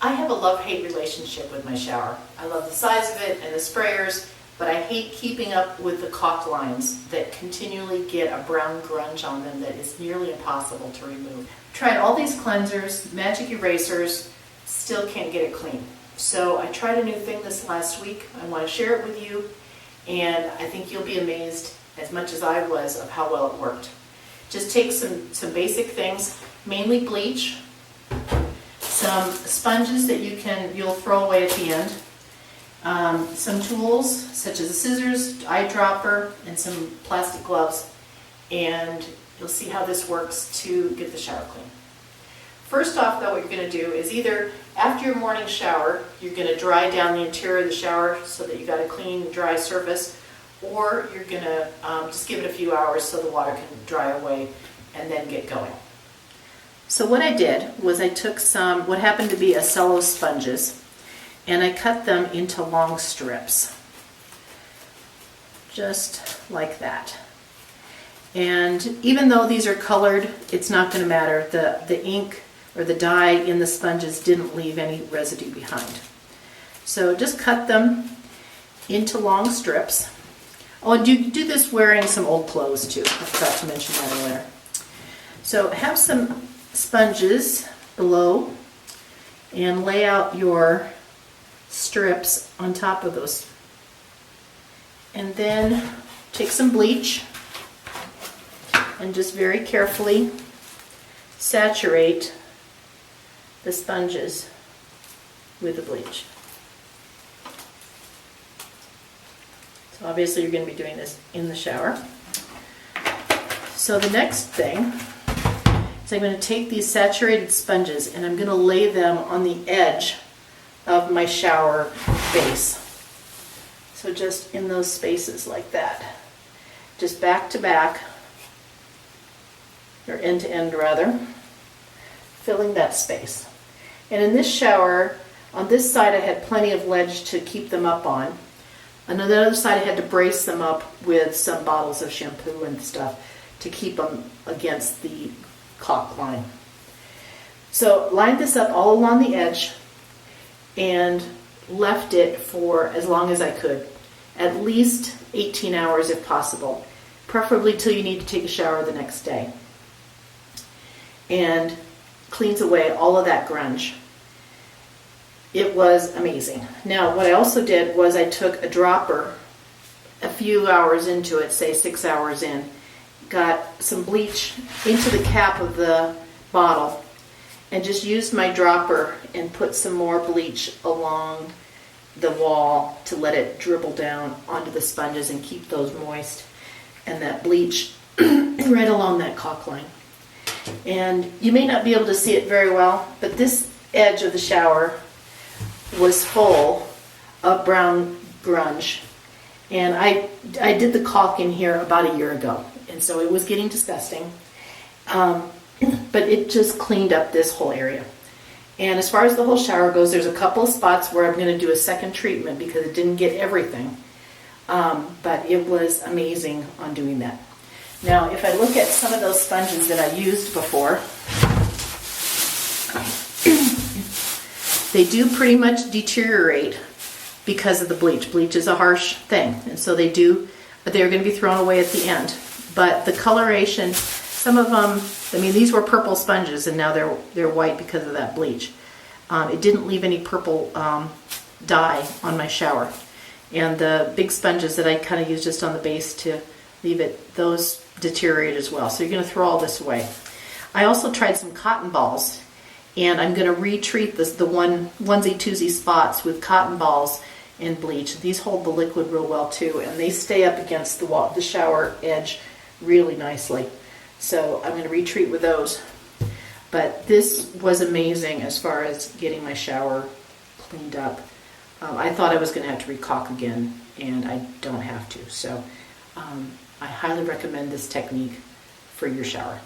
I have a love-hate relationship with my shower. I love the size of it and the sprayers, but I hate keeping up with the caulk lines that continually get a brown grunge on them that is nearly impossible to remove. Tried all these cleansers, magic erasers, still can't get it clean. So I tried a new thing this last week. I want to share it with you, and I think you'll be amazed as much as I was of how well it worked. Just take some basic things, mainly bleach, some sponges that you'll throw away at the end, some tools such as a scissors, eyedropper, and some plastic gloves, and you'll see how this works to get the shower clean. First off, though, what you're going to do is either after your morning shower, you're going to dry down the interior of the shower so that you got a clean, dry surface, or you're going to just give it a few hours so the water can dry away and then get going. So what I did was I took some, what happened to be Acello sponges, and I cut them into long strips, just like that. And even though these are colored, it's not going to matter. The ink or the dye in the sponges didn't leave any residue behind. So just cut them into long strips. Oh, and do this wearing some old clothes too. I forgot to mention that earlier. So have some sponges below and lay out your strips on top of those. And then take some bleach and just very carefully saturate the sponges with the bleach. So obviously you're going to be doing this in the shower. So the next thing, so I'm going to take these saturated sponges and I'm going to lay them on the edge of my shower base. So just in those spaces like that. Just back to back, or end to end rather, filling that space. And in this shower, on this side I had plenty of ledge to keep them up on. On the other side I had to brace them up with some bottles of shampoo and stuff to keep them against the caulk line. So lined this up all along the edge and left it for as long as I could, at least 18 hours if possible, preferably till you need to take a shower the next day. And cleans away all of that grunge. It was amazing. Now what I also did was I took a dropper a few hours into it, say 6 hours in, got some bleach into the cap of the bottle and just used my dropper and put some more bleach along the wall to let it dribble down onto the sponges and keep those moist, and that bleach right along that caulk line. And you may not be able to see it very well, but this edge of the shower was full of brown grunge. And I did the caulk in here about a year ago, and so it was getting disgusting. But it just cleaned up this whole area. And as far as the whole shower goes, there's a couple of spots where I'm going to do a second treatment because it didn't get everything. But it was amazing on doing that. Now, if I look at some of those sponges that I used before, they do pretty much deteriorate because of the bleach. Bleach is a harsh thing, and so they're going to be thrown away at the end. But the coloration, some of them, I mean, these were purple sponges, and now they're white because of that bleach. It didn't leave any purple dye on my shower. And the big sponges that I kind of used just on the base to leave it, those deteriorate as well. So you're going to throw all this away. I also tried some cotton balls, and I'm going to retreat the onesie-twosie spots with cotton balls and bleach. These hold the liquid real well too, and they stay up against the wall, the shower edge really nicely. So I'm going to retreat with those. But this was amazing as far as getting my shower cleaned up. I thought I was going to have to re-caulk again, and I don't have to. So I highly recommend this technique for your shower.